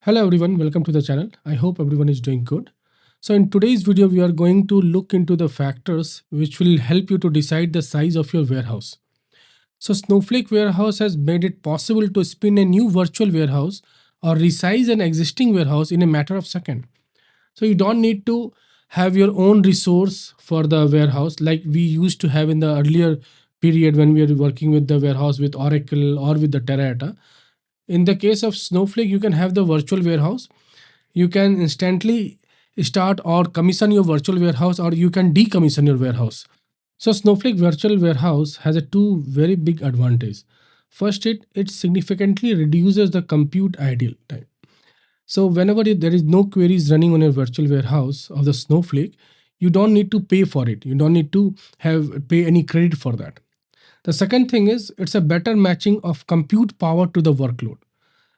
Hello everyone, welcome to the channel. I hope everyone is doing good. So in today's video, we are going to look into the factors which will help you to decide the size of your warehouse. So Snowflake Warehouse has made it possible to spin a new virtual warehouse or resize an existing warehouse in a matter of seconds. So you don't need to have your own resource for the warehouse like we used to have in the earlier period when we were working with the warehouse with Oracle or with the Teradata. In the case of Snowflake, you can have the virtual warehouse. You can instantly start or commission your virtual warehouse, or you can decommission your warehouse. So Snowflake Virtual Warehouse has a two very big advantage. First, it significantly reduces the compute idle time. So whenever there is no queries running on your virtual warehouse of the Snowflake, you don't need to pay for it. You don't need to have pay any credit for that. The second thing is it's a better matching of compute power to the workload.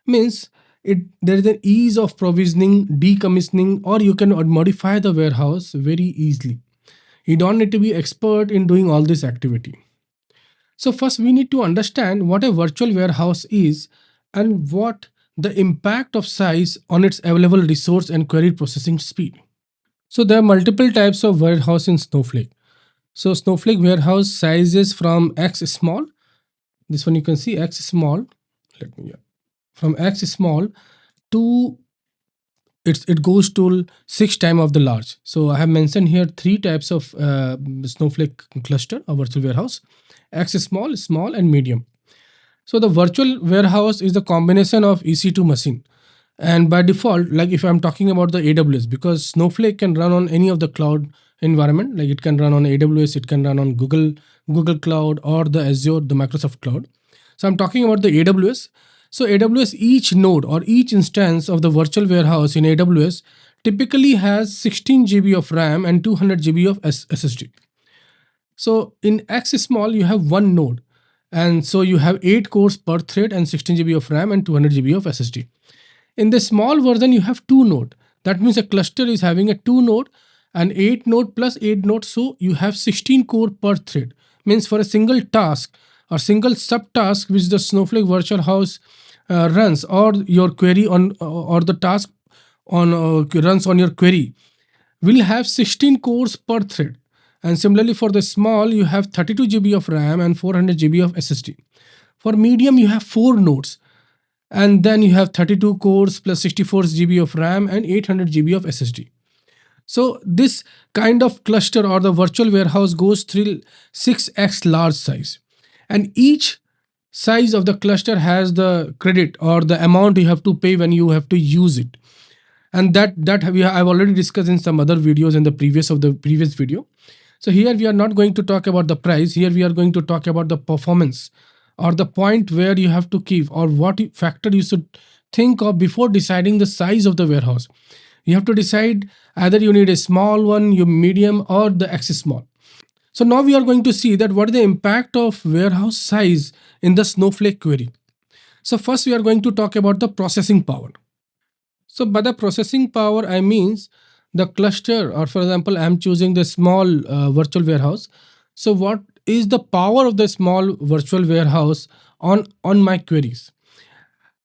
Means there is an ease of provisioning, decommissioning, or you can modify the warehouse very easily. You don't need to be expert in doing all this activity. So first we need to understand what a virtual warehouse is and what the impact of size on its available resource and query processing speed. So there are multiple types of warehouse in Snowflake. So Snowflake warehouse sizes from X small. This one you can see X small. Let me from X small to it goes to 6 times of the large. So I have mentioned here three types of Snowflake cluster or virtual warehouse: X small, small, and medium. So the virtual warehouse is the combination of EC2 machine. And by default, like if I'm talking about the AWS, because Snowflake can run on any of the cloud environment, like it can run on AWS, it can run on Google Cloud, or the Azure, the Microsoft Cloud. So I'm talking about the AWS. So AWS, each node or each instance of the virtual warehouse in AWS typically has 16 GB of RAM and 200 GB of SSD. So in X small, you have one node. And so you have 8 cores per thread and 16 GB of RAM and 200 GB of SSD. In the small version, you have two node. That means a cluster is having a two node and 8 node plus 8 node. So you have 16 core per thread. Means for a single task or single subtask which the Snowflake virtual house runs, or your query on or the task on runs on your query, will have 16 cores per thread. And similarly for the small, you have 32 GB of RAM and 400 GB of SSD. For medium, you have 4 nodes, and then you have 32 cores plus 64 GB of RAM and 800 GB of SSD. So this kind of cluster or the virtual warehouse goes through 6x large size, and each size of the cluster has the credit or the amount you have to pay when you have to use it. And I've already discussed in some other videos in the previous video. So here we are not going to talk about the price. Here we are going to talk about the performance, or the point where you have to keep, or what factor you should think of before deciding the size of the warehouse. You have to decide either you need a small one, your medium, or the X small. So now we are going to see that what is the impact of warehouse size in the Snowflake query. So first we are going to talk about the processing power. So by the processing power, I means the cluster, or for example, I'm choosing the small virtual warehouse. So what is the power of the small virtual warehouse on my queries?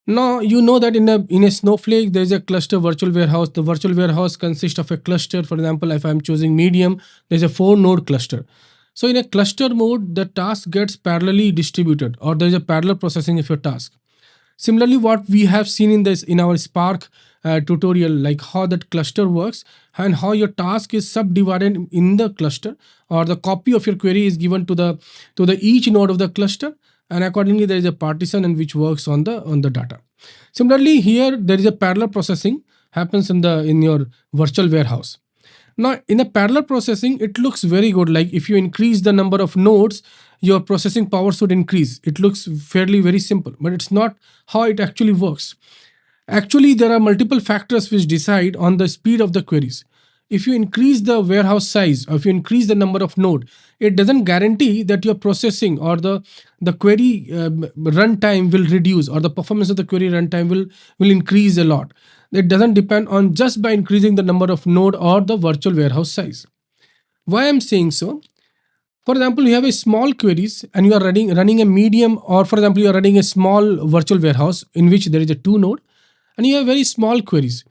Now you know that in a Snowflake there is a cluster virtual warehouse. The virtual warehouse consists of a cluster. For example, if I'm choosing medium, there's a 4 node cluster. So in a cluster mode, the task gets parallelly distributed, or there is a parallel processing of your task. Similarly, what we have seen in our Spark tutorial, like how that cluster works and how your task is subdivided in the cluster, or the copy of your query is given to the each node of the cluster, and accordingly there is a partition in which works on the data. Similarly, here there is a parallel processing happens in your virtual warehouse. Now, in a parallel processing, it looks very good. Like if you increase the number of nodes, your processing power should increase. It looks fairly very simple, but it's not how it actually works. Actually, there are multiple factors which decide on the speed of the queries. If you increase the warehouse size, or if you increase the number of node, it doesn't guarantee that your processing or the query runtime will reduce, or the performance of the query runtime will increase a lot. It doesn't depend on just by increasing the number of node or the virtual warehouse size. Why I'm saying so? For example, you have a small queries and you are running a medium, or for example, you are running a small virtual warehouse in which there is a 2 node, and you have very small queries.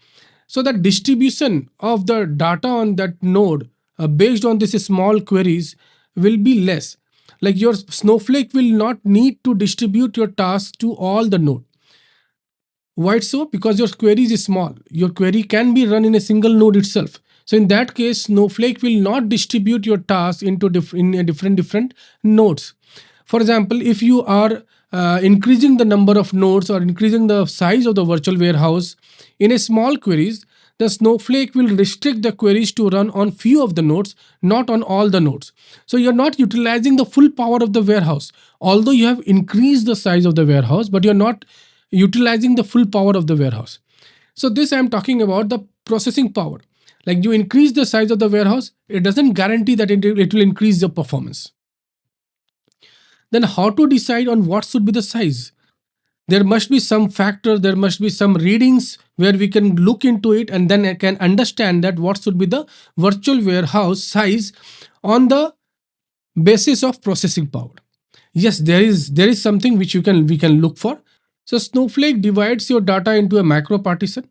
So the distribution of the data on that node based on these small queries will be less. Like your Snowflake will not need to distribute your task to all the node. Why so? Because your query is small. Your query can be run in a single node itself. So in that case, Snowflake will not distribute your task into in a different nodes. For example, if you are increasing the number of nodes or increasing the size of the virtual warehouse in a small queries, the Snowflake will restrict the queries to run on few of the nodes, not on all the nodes. So you're not utilizing the full power of the warehouse. Although you have increased the size of the warehouse, but you're not utilizing the full power of the warehouse. So this I'm talking about the processing power. Like you increase the size of the warehouse, it doesn't guarantee that it will increase the performance. Then how to decide on what should be the size? There must be some factor, there must be some readings where we can look into it, and then I can understand that what should be the virtual warehouse size on the basis of processing power. Yes, there is something which we can look for. So Snowflake divides your data into a macro partition,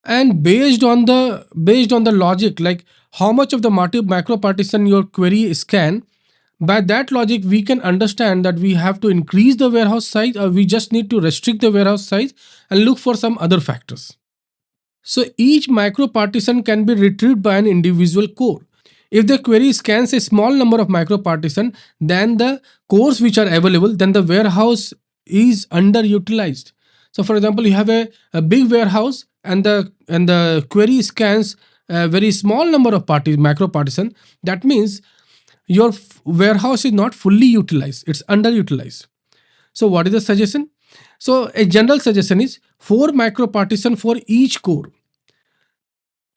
and based on the logic, like how much of the macro partition your query scan, by that logic we can understand that we have to increase the warehouse size, or we just need to restrict the warehouse size and look for some other factors. So each micro partition can be retrieved by an individual core. If the query scans a small number of micro partition than the cores which are available, then the warehouse is underutilized. So for example, you have a big warehouse, and the query scans a very small number of macro partition. That means your warehouse is not fully utilized, it's underutilized. So what is the suggestion? So a general suggestion is 4 micro partition for each core.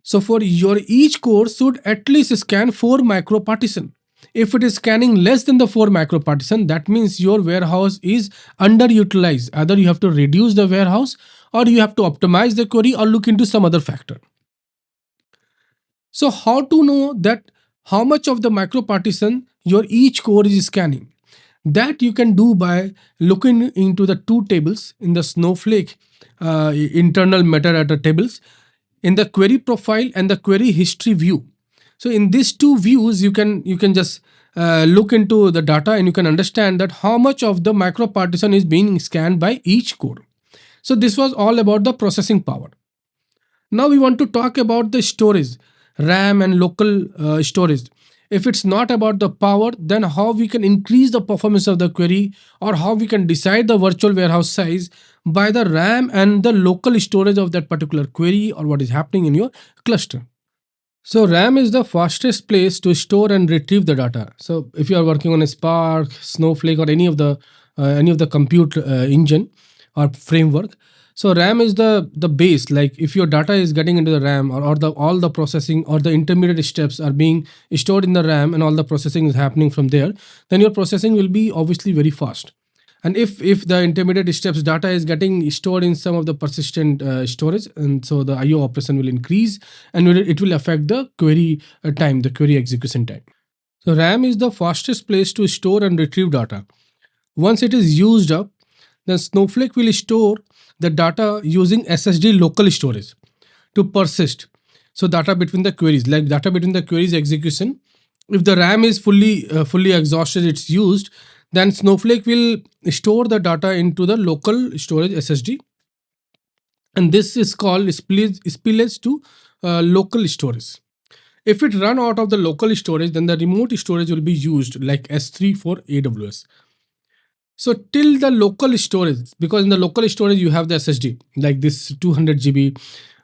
So for your each core should at least scan 4 micro partition. If it is scanning less than the 4 micro partition, that means your warehouse is underutilized. Either you have to reduce the warehouse, or you have to optimize the query, or look into some other factor. So how to know that how much of the micro partition your each core is scanning? That you can do by looking into the two tables in the Snowflake internal metadata tables, in the query profile and the query history view. So in these two views, you can just look into the data, and you can understand that how much of the micro partition is being scanned by each core. So this was all about the processing power. Now we want to talk about the storage, RAM and local storage. If it's not about the power, then how we can increase the performance of the query, or how we can decide the virtual warehouse size by the RAM and the local storage of that particular query, or what is happening in your cluster. So RAM is the fastest place to store and retrieve the data. So if you are working on a Spark, Snowflake, or any of the compute engine or framework, so RAM is the base. Like if your data is getting into the RAM, or the all the processing or the intermediate steps are being stored in the RAM, and all the processing is happening from there, then your processing will be obviously very fast. And if the intermediate steps data is getting stored in some of the persistent storage, and so the IO operation will increase, and it will affect the query time, the query execution time. So RAM is the fastest place to store and retrieve data. Once it is used up, then Snowflake will store the data using SSD local storage to persist. So data between the queries, like data between the queries execution, if the RAM is fully exhausted, it's used, then Snowflake will store the data into the local storage SSD, and this is called spillage to local storage. If it run out of the local storage, then the remote storage will be used, like S3 for AWS. So till the local storage, because in the local storage you have the SSD, like this 200 GB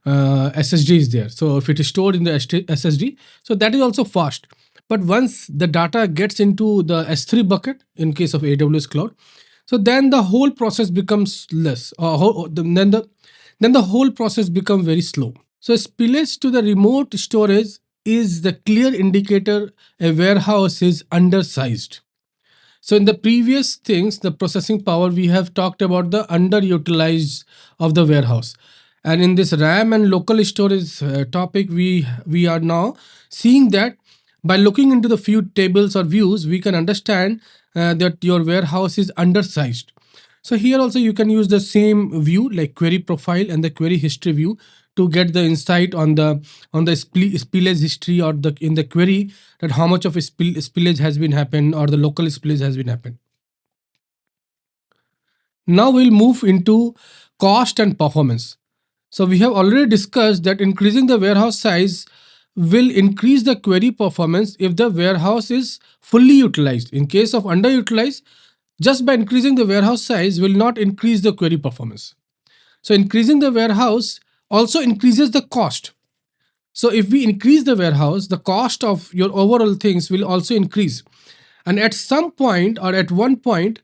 SSD is there. So if it is stored in the SSD, so that is also fast. But once the data gets into the S3 bucket, in case of AWS cloud, so then the whole process becomes less. Then the whole process becomes very slow. So spillage to the remote storage is the clear indicator a warehouse is undersized. So in the previous things, the processing power, we have talked about the underutilized of the warehouse. And in this RAM and local storage topic, we are now seeing that by looking into the few tables or views, we can understand that your warehouse is undersized. So here also you can use the same view like query profile and the query history view to get the insight on the spillage history or the in the query that how much of a spillage has been happened or the local spillage has been happened. Now we'll move into cost and performance. So we have already discussed that increasing the warehouse size will increase the query performance if the warehouse is fully utilized. In case of underutilized, just by increasing the warehouse size will not increase the query performance. So increasing the warehouse also increases the cost. So if we increase the warehouse, the cost of your overall things will also increase. And at some point or at one point,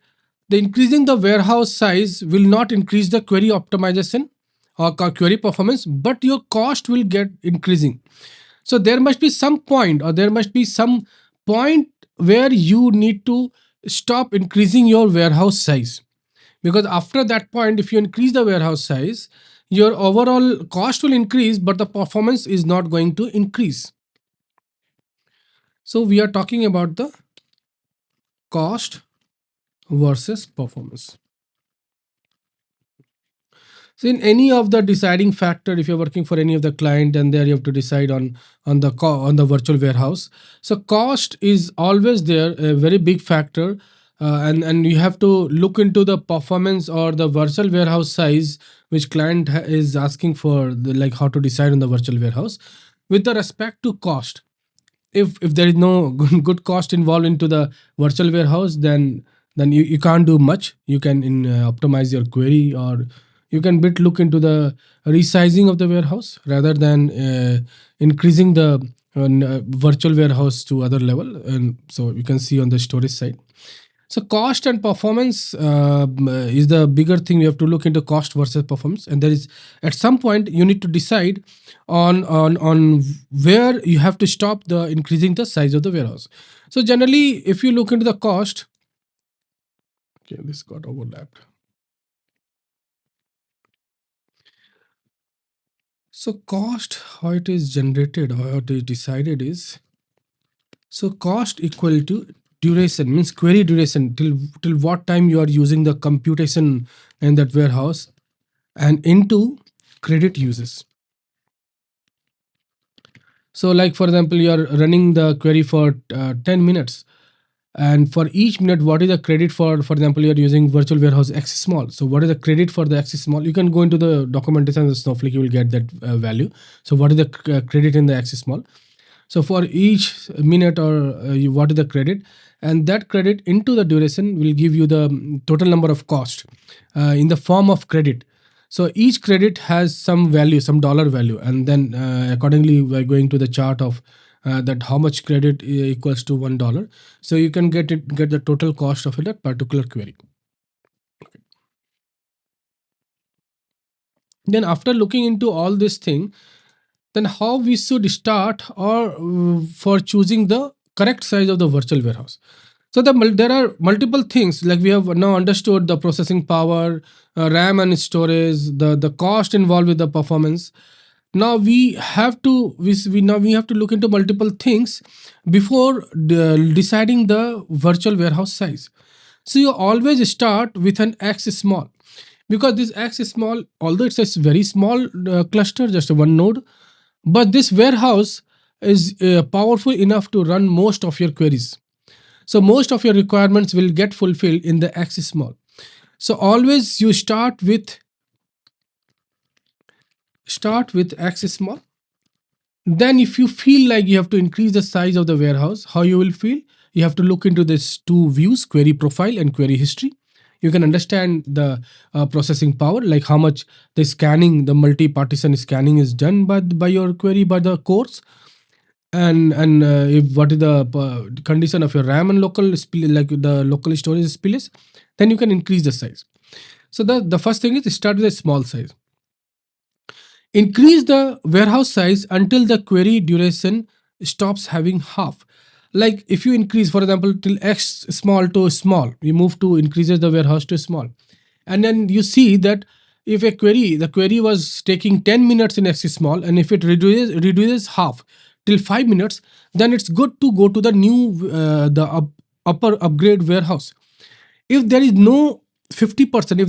the increasing the warehouse size will not increase the query optimization or query performance, but your cost will get increasing. So there must be some point or there must be some point where you need to stop increasing your warehouse size, because after that point if you increase the warehouse size, your overall cost will increase but the performance is not going to increase. So we are talking about the cost versus performance. So in any of the deciding factor, if you're working for any of the client and there you have to decide on the virtual warehouse. So cost is always there, a very big factor, and you have to look into the performance or the virtual warehouse size which client is asking for, like how to decide on the virtual warehouse with the respect to cost. If there is no good cost involved into the virtual warehouse, then you can't do much. You can optimize your query, or you can bit look into the resizing of the warehouse rather than increasing the virtual warehouse to other level. And so you can see on the storage side. So cost and performance is the bigger thing. You have to look into cost versus performance, and there is at some point you need to decide on where you have to stop the increasing the size of the warehouse. So generally, if you look into the cost, okay, this got overlapped. So cost, how it is generated, how it is decided is, so cost equal to duration, means query duration, till what time you are using the computation in that warehouse, and into credit uses. So like for example, you are running the query for 10 minutes, and for each minute what is the credit for example you are using virtual warehouse x small, so what is the credit for the x small? You can go into the documentation of the Snowflake, you will get that value. So what is the credit in the x small? So for each minute or what is the credit, and that credit into the duration will give you the total number of cost in the form of credit. So each credit has some value, some dollar value, and then accordingly we're going to the chart of that how much credit equals to $1. So you can get the total cost of that particular query. Then after looking into all this thing, then how we should start or for choosing the correct size of the virtual warehouse. So there are multiple things, like we have now understood the processing power, RAM and storage, the cost involved with the performance. Now we have to look into multiple things before deciding the virtual warehouse size. So you always start with an X small, because this X small, although it's a very small cluster, just one node, but this warehouse is powerful enough to run most of your queries. So most of your requirements will get fulfilled in the X small. So always you start with X small. Then if you feel like you have to increase the size of the warehouse, how you will feel? You have to look into these two views, query profile and query history. You can understand the processing power, like how much the scanning, the multi-partition scanning is done by your query, by the cores, and if what is the condition of your RAM and local like the local storage spillage, then you can increase the size. So the first thing is start with a small size. Increase the warehouse size until the query duration stops having half. Like if you increase, for example, till x small to small, you move to increases the warehouse to small, and then you see that if the query was taking 10 minutes in x small, and if it reduces half till 5 minutes, then it's good to go to the new upper upgrade warehouse. If there is no 50%,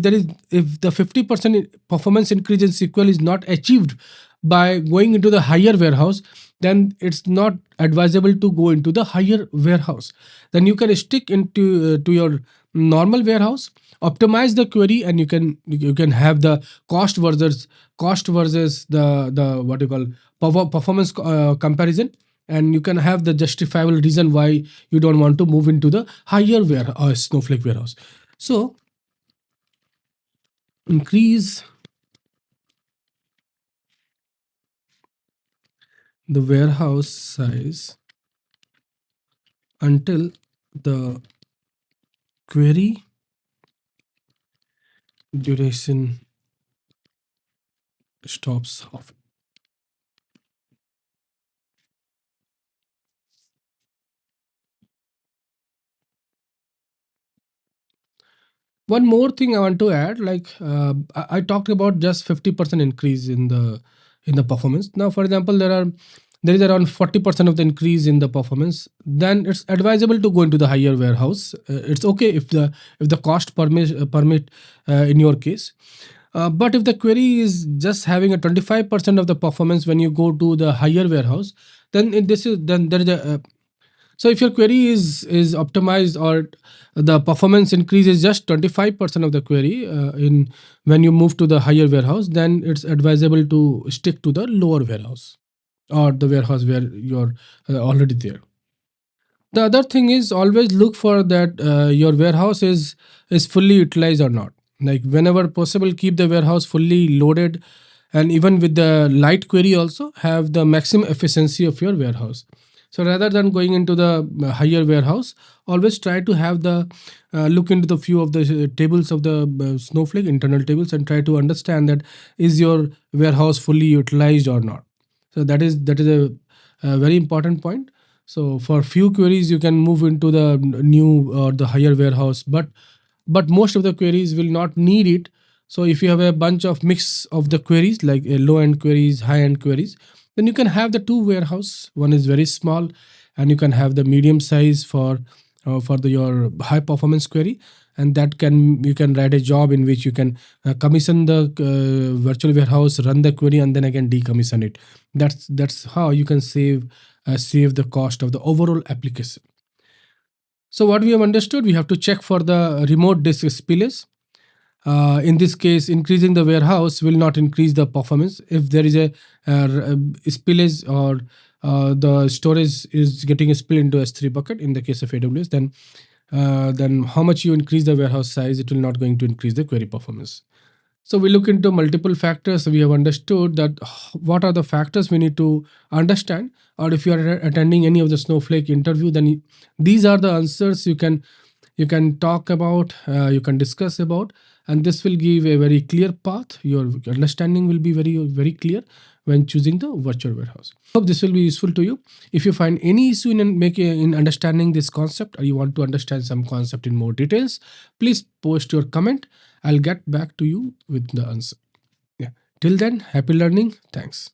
if the 50% performance increase in SQL is not achieved by going into the higher warehouse, then it's not advisable to go into the higher warehouse. Then you can stick into to your normal warehouse, optimize the query, and you can have the cost versus the what you call performance comparison, and you can have the justifiable reason why you don't want to move into the higher warehouse, Snowflake warehouse. So increase the warehouse size until the query duration stops off. One more thing I want to add, like I talked about just 50% increase in the performance. Now, for example, there is around 40% of the increase in the performance. Then it's advisable to go into the higher warehouse. It's okay if the cost permit in your case. But if the query is just having a 25% of the performance when you go to the higher warehouse, then there is a so if your query is optimized, or the performance increase is just 25% of the query in when you move to the higher warehouse, then it's advisable to stick to the lower warehouse, or the warehouse where you're already there. The other thing is, always look for that your warehouse is fully utilized or not. Like whenever possible, keep the warehouse fully loaded, and even with the light query also have the maximum efficiency of your warehouse. So rather than going into the higher warehouse, always try to have the look into the few of the tables of the Snowflake internal tables, and try to understand that is your warehouse fully utilized or not. So that is a very important point. So for few queries, you can move into the new or the higher warehouse, but most of the queries will not need it. So if you have a bunch of mix of the queries, like low end queries, high end queries, then you can have the two warehouse. One is very small, and you can have the medium size for your high performance query, and that can you can write a job in which you can commission the virtual warehouse, run the query, and then again decommission it. That's how you can save the cost of the overall application. So what we have understood, we have to check for the remote disk spillage. In this case, increasing the warehouse will not increase the performance. If there is a spillage, or the storage is getting spilled into S3 bucket in the case of AWS, then how much you increase the warehouse size, it will not going to increase the query performance. So we look into multiple factors. We have understood that what are the factors we need to understand, or if you are attending any of the Snowflake interview, then these are the answers you can talk about, you can discuss about, and this will give a very clear path. Your understanding will be very clear when choosing the virtual warehouse. Hope this will be useful to you. If you find any issue in understanding this concept, or you want to understand some concept in more details, please post your comment. I'll get back to you with the answer. Yeah. Till then, happy learning. Thanks.